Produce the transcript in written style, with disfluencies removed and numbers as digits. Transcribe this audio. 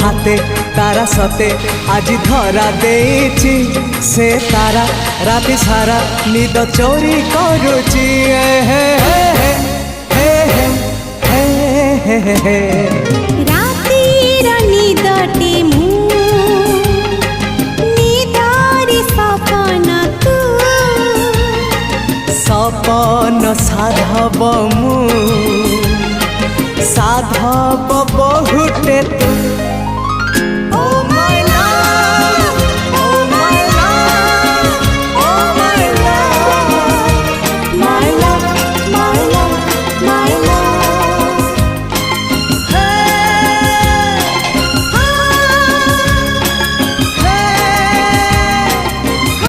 हाथे तारा सते आज धरा देछि से तारा राति सारा निद चोरी करुची हे हे हे हे हे हे हे रातिर निदटे मु निदारी सपन तू सपन साधव मु साधव बहुटे तू